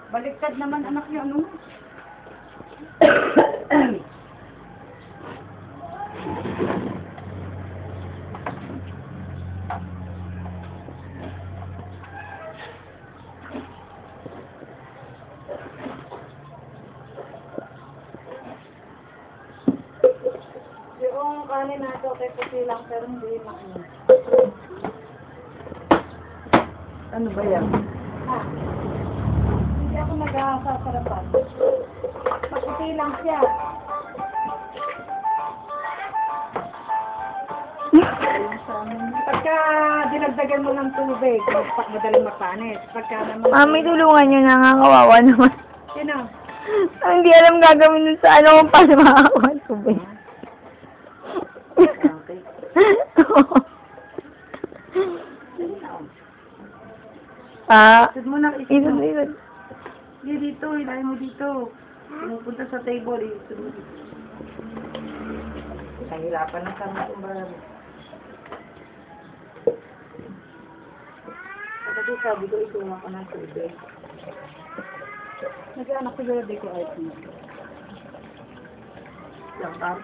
Baliktad naman anak niyo, ano? Yung kanin na ito, kay puti lang, pero hindi makina. Ano ba yan? Ha? Hindi ako nag-sasarapan. Maputi lang siya. Pagka dinagdagan mo ng tubig, madaling mapanis. Pagka naman... Mami, tulungan nyo na nga, kawawa naman. Sino? Hindi alam gagawin nun sa ano kung paano makakakuha ng tubig. Okay. Isod mo na, isod mo. Isod. Hindi dito, ilahin mo dito. Pumupunta sa table, isod mo dito. Nahirapan na kami kung ba. Kasi sabi ko, ituwa ko ng tubig. Nag-anak ko gano'n, di ko ayos mo. Yung bar?